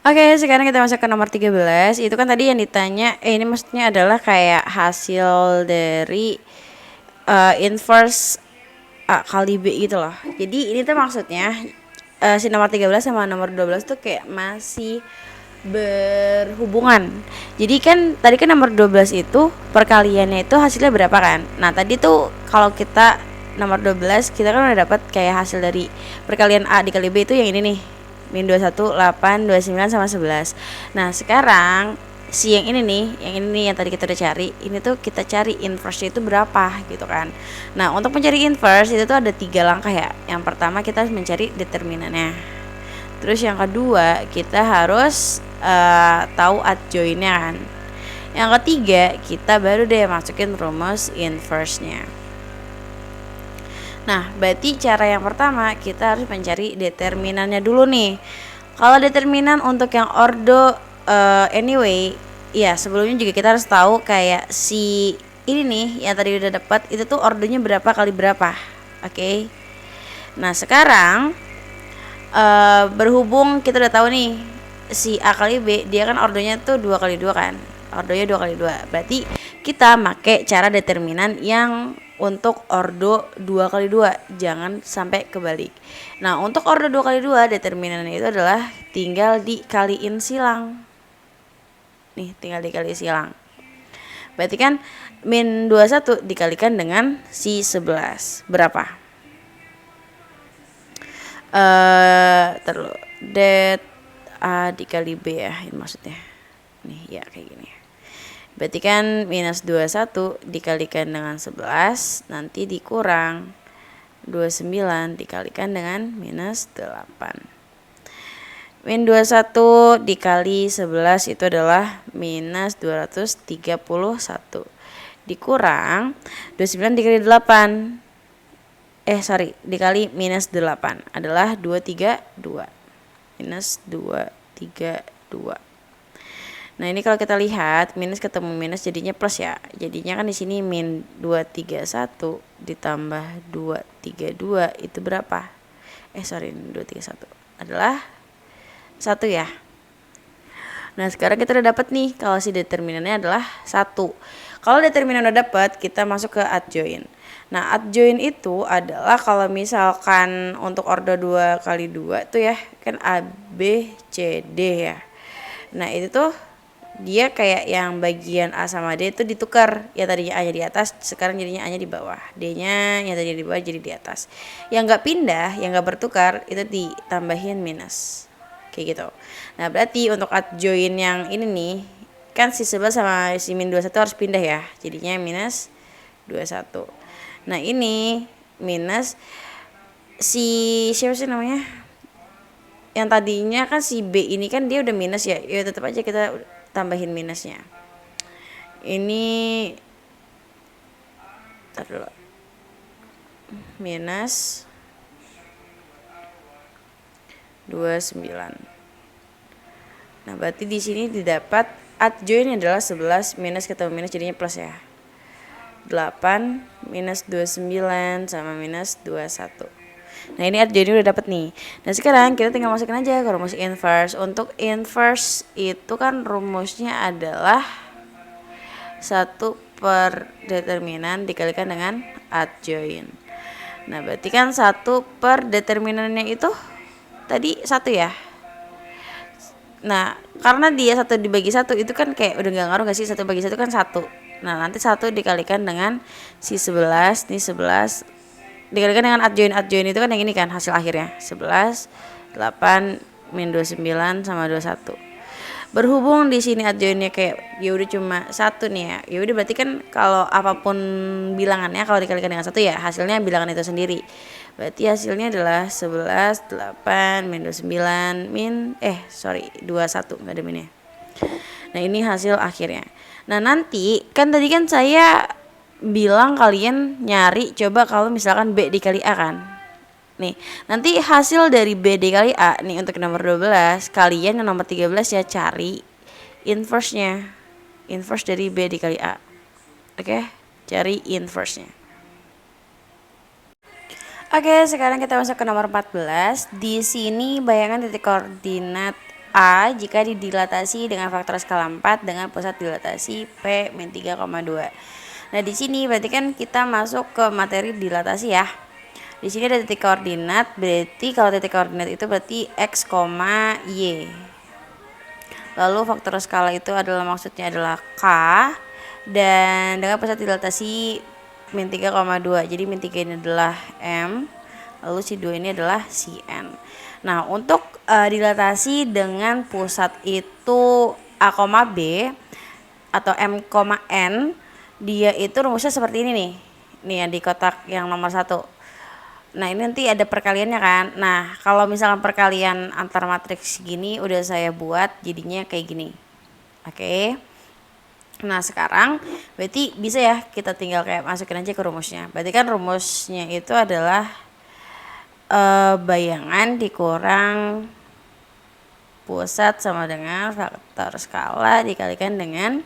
Oke, sekarang kita masuk ke nomor 13. Itu kan tadi yang ditanya, ini maksudnya adalah kayak hasil dari inverse A kali B gitu loh. Jadi ini tuh maksudnya si nomor 13 sama nomor 12 tuh kayak masih berhubungan. Jadi kan tadi kan nomor 12 itu perkaliannya itu hasilnya berapa kan? Nah, tadi tuh kalau kita nomor 12 kita kan udah dapat kayak hasil dari perkalian A dikali B itu yang ini nih. Min 21, 8, 29 sama 11. Nah, sekarang si yang ini nih yang tadi kita udah cari, ini tuh kita cari inverse itu berapa gitu kan. Nah, untuk mencari inverse itu tuh ada 3 langkah ya. Yang pertama kita harus mencari determinannya. Terus yang kedua kita harus tahu adjoinnya kan. Yang ketiga kita baru deh masukin rumus inverse-nya. Nah, berarti cara yang pertama kita harus mencari determinannya dulu nih. Kalau determinan untuk yang ordo anyway, ya sebelumnya juga kita harus tahu kayak si ini nih yang tadi udah dapat itu tuh ordonya berapa kali berapa. Oke. Nah, sekarang berhubung kita udah tahu nih si A kali B dia kan ordonya tuh 2 kali 2 kan. Ordonya 2 kali 2. Berarti kita pakai cara determinan yang untuk ordo 2 kali 2, jangan sampai kebalik. Nah, untuk ordo 2 kali 2 determinannya itu adalah tinggal dikaliin silang. Nih, tinggal dikali silang. Berarti kan min 21 dikalikan dengan si 11. Berapa? Terus det A dikali B ya, ini maksudnya. Nih, ya kayak gini. Berarti kan minus 21 dikalikan dengan 11 nanti dikurang 29 dikalikan dengan minus 8. Min 21 dikali 11 itu adalah minus 231 dikurang 29 dikali 8 dikali minus 8 adalah 232 minus 232. Nah, ini kalau kita lihat minus ketemu minus jadinya plus ya. Jadinya kan di sini min 231 ditambah 232 itu berapa? 231 adalah 1 ya. Nah, sekarang kita udah dapat nih kalau si determinannya adalah 1. Kalau determinan udah dapat, kita masuk ke adjoin. Nah, adjoin itu adalah kalau misalkan untuk ordo 2 kali 2 tuh ya, kan A, B, C, D ya. Nah, itu tuh dia kayak yang bagian A sama D itu ditukar. Ya tadinya A nya di atas, sekarang jadinya A nya di bawah. D nya yang tadinya di bawah jadi di atas. Yang gak pindah, yang gak bertukar itu ditambahin minus. Kayak gitu. Nah, berarti untuk adjoin yang ini nih, kan si 11 sama si min 21 harus pindah ya. Jadinya minus 21. Nah, ini minus si siapa sih namanya? Yang tadinya kan si B ini kan dia udah minus ya. Ya tetap aja kita tambahin minusnya. Ini dulu. Minus 29. Nah, berarti di sini didapat adjoin adalah 11 minus ketemu minus jadinya plus ya. 8 minus 29 sama minus 21. Nah, ini adjoin udah dapat nih. Nah, sekarang kita tinggal masukin aja ke rumus inverse. Untuk inverse itu kan rumusnya adalah 1 per determinan dikalikan dengan adjoin. Nah, berarti kan 1 per determinannya itu tadi 1 ya. Nah, karena dia 1 dibagi 1 itu kan kayak udah gak ngaruh gak sih, 1 bagi 1 kan 1. Nah, nanti 1 dikalikan dengan si 11, nih 11 dikalikan dengan adjoin itu kan yang ini kan hasil akhirnya 11, 8, min 29 sama 21. Berhubung di sini adjoinnya kayak ya udah cuma 1 nih ya. Ya udah berarti kan kalau apapun bilangannya kalau dikalikan dengan 1 ya hasilnya bilangan itu sendiri. Berarti hasilnya adalah 11, 8, min 29, 21 enggak ada minnya. Nah, ini hasil akhirnya. Nah, nanti kan tadi kan saya bilang kalian nyari coba kalau misalkan B dikali A kan. Nih, nanti hasil dari B dikali A nih untuk nomor 12, kalian yang nomor 13 ya cari inverse-nya. Inverse dari B dikali A. Oke, cari inverse-nya. Oke, sekarang kita masuk ke nomor 14. Di sini bayangan titik koordinat A jika didilatasi dengan faktor skala 4 dengan pusat dilatasi P min 3,2. Nah, di sini berarti kan kita masuk ke materi dilatasi ya. Di sini ada titik koordinat, berarti kalau titik koordinat itu berarti X, Y. Lalu faktor skala itu adalah maksudnya adalah K dan dengan pusat dilatasi min 3,2. Jadi min 3 ini adalah M, lalu si 2 ini adalah si N. Nah, untuk dilatasi dengan pusat itu A, B atau M, N, dia itu rumusnya seperti ini nih. Nih yang di kotak yang nomor 1. Nah, ini nanti ada perkaliannya kan. Nah, kalau misalkan perkalian antar matriks gini udah saya buat jadinya kayak gini. Oke. Nah, sekarang berarti bisa ya kita tinggal kayak masukin aja ke rumusnya. Berarti kan rumusnya itu adalah bayangan dikurang pusat sama dengan faktor skala dikalikan dengan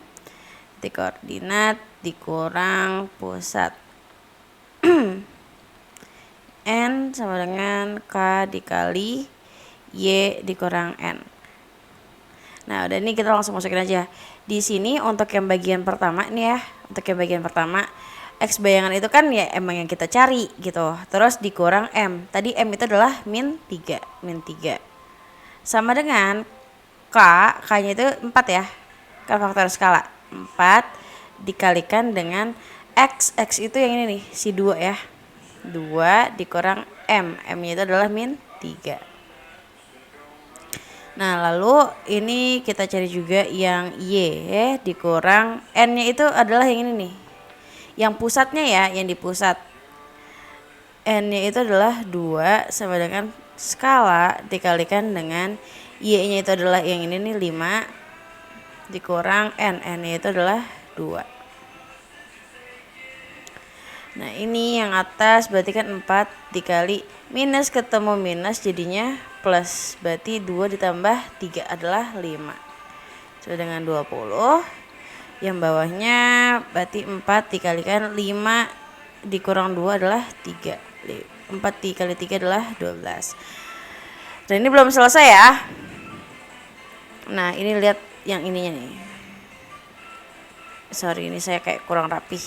titik koordinat dikurang pusat. N sama dengan K dikali Y dikurang N. Nah, udah ini kita langsung masukin aja. Di sini untuk yang bagian pertama nih ya, untuk yang bagian pertama X bayangan itu kan ya emang yang kita cari gitu. Terus dikurang M. Tadi M itu adalah min 3. Sama dengan K, K-nya itu 4 ya. Kan faktor skala. 4 dikalikan dengan X. X itu yang ini nih, si 2 ya. 2 dikurang M. M-nya itu adalah min 3. Nah, lalu ini kita cari juga yang Y dikurang N-nya itu adalah yang ini nih. Yang pusatnya ya, yang di pusat. N-nya itu adalah 2 sama dengan skala dikalikan dengan Y-nya itu adalah yang ini nih 5 dikurang N. N-nya itu adalah 2. Nah, ini yang atas berarti kan 4 dikali minus ketemu minus jadinya plus. Berarti 2 ditambah 3 adalah 5. Sama dengan 20. Yang bawahnya berarti 4 dikalikan 5 dikurang 2 adalah 3. 4 dikali 3 adalah 12. Dan ini belum selesai ya. Nah, ini lihat yang ininya nih. Sorry, ini saya kayak kurang rapih.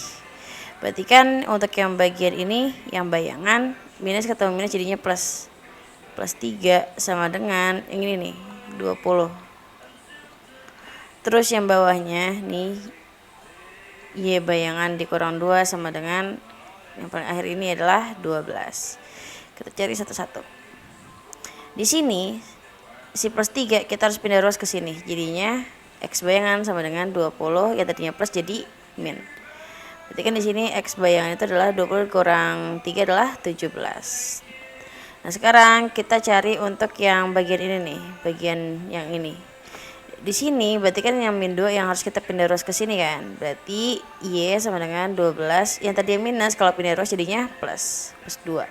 Berarti kan untuk yang bagian ini yang bayangan minus ketemu minus jadinya plus. Plus 3 sama dengan yang ini nih 20. Terus yang bawahnya nih Y bayangan dikurang 2 sama dengan yang paling akhir ini adalah 12. Kita cari satu-satu. Di sini si plus 3 kita harus pindah ruas ke sini. Jadinya X bayangan sama dengan 20 yang tadinya plus jadi min. Berarti kan di sini X bayangan itu adalah 20 kurang 3 adalah 17. Nah, sekarang kita cari untuk yang bagian ini nih, bagian yang ini. Di sini berarti kan yang min 2 yang harus kita pindah ruas ke sini kan. Berarti Y sama dengan 12, yang tadi minus kalau pindah ruas jadinya plus 2.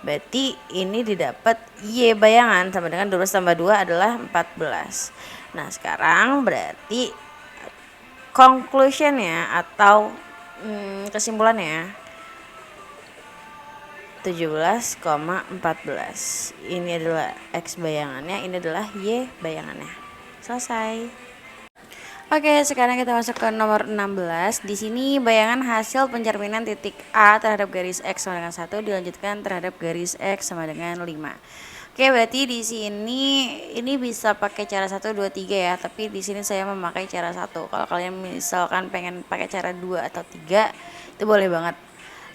Berarti ini didapat Y bayangan sama dengan 12 tambah 2 adalah 14. Nah, sekarang berarti conclusionnya atau kesimpulannya 17,14. Ini adalah X bayangannya, ini adalah Y bayangannya. Selesai. Oke, sekarang kita masuk ke nomor 16. Di sini bayangan hasil pencerminan titik A terhadap garis X sama dengan 1 dilanjutkan terhadap garis X sama dengan 5. Oke, berarti di sini ini bisa pakai cara 1 2 3 ya, tapi di sini saya memakai cara 1. Kalau kalian misalkan pengen pakai cara 2 atau 3 itu boleh banget.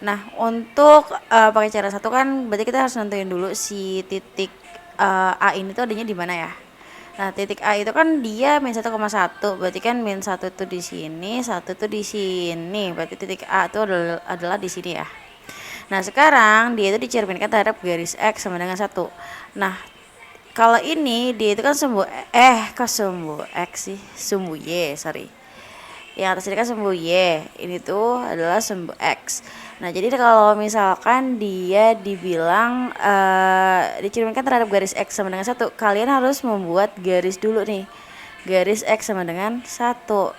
Nah, untuk pakai cara 1 kan berarti kita harus nentuin dulu si titik A ini tuh adanya di mana ya. Nah, titik A itu kan dia min 1,1. Berarti kan min 1 tuh di sini, 1 tuh di sini. Berarti titik A itu adalah di sini ya. Nah, sekarang dia itu dicerminkan terhadap garis X sama dengan 1. Nah, kalau ini dia itu kan sumbu sumbu X sih? Sumbu Y, sorry. Yang atas ini kan sumbu Y, ini tuh adalah sumbu X. Nah, jadi kalau misalkan dia dibilang dicerminkan terhadap garis X sama dengan 1, kalian harus membuat garis dulu nih. Garis X sama dengan 1.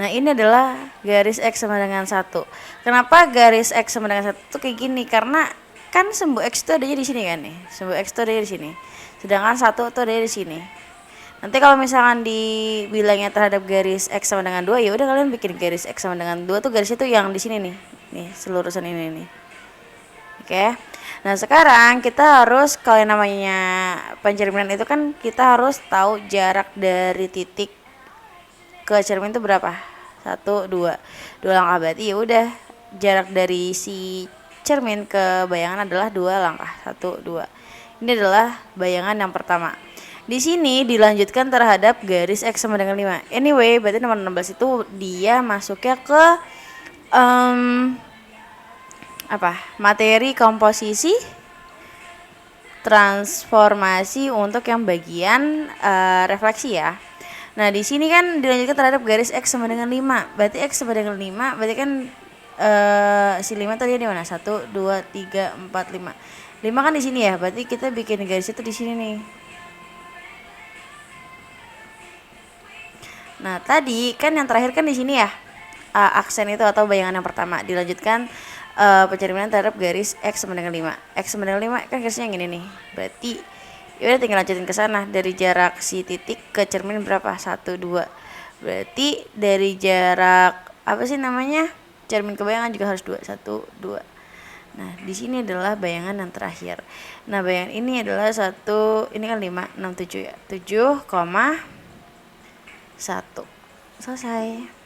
Nah, ini adalah garis X sama dengan 1. Kenapa garis X sama dengan 1 tuh kayak gini? Karena kan sumbu X itu adanya di sini kan nih. Sumbu X itu adanya di sini. Sedangkan 1 tuh ada di sini. Nanti kalau misalkan dibilangnya terhadap garis X sama dengan 2, ya udah kalian bikin garis X sama dengan 2 tuh garisnya tuh yang di sini nih. Nih, selurusan ini nih. Oke. Nah, sekarang kita harus, kalau yang namanya pencerminan itu kan kita harus tahu jarak dari titik ke cermin itu berapa? 1, 2. 2 langkah, berarti ya udah jarak dari si cermin ke bayangan adalah 2 langkah. 1, 2. Ini adalah bayangan yang pertama. Di sini dilanjutkan terhadap garis X sama dengan 5. Anyway, berarti nomor 16 itu dia masuknya ke materi komposisi transformasi untuk yang bagian refleksi ya. Nah, di sini kan dilanjutkan terhadap garis X sama dengan 5. Berarti X sama dengan 5, berarti kan si 5 tadi di mana? 1, 2, 3, 4, 5. 5 kan di sini ya, berarti kita bikin garis itu di sini nih. Nah, tadi kan yang terakhir kan di sini ya. Aksen itu atau bayangan yang pertama dilanjutkan pencerminan terhadap garis X sama dengan 5. X sama dengan 5 kan garisnya yang ini nih. Berarti ya udah tinggal lanjutin ke sana. Dari jarak si titik ke cermin berapa? 1, 2. Berarti dari jarak apa sih namanya? Cermin ke bayangan juga harus 2. 1, 2. Nah, di sini adalah bayangan yang terakhir. Nah, bayangan ini adalah 1, ini kan 5, 6, 7 ya. 7,1. Selesai.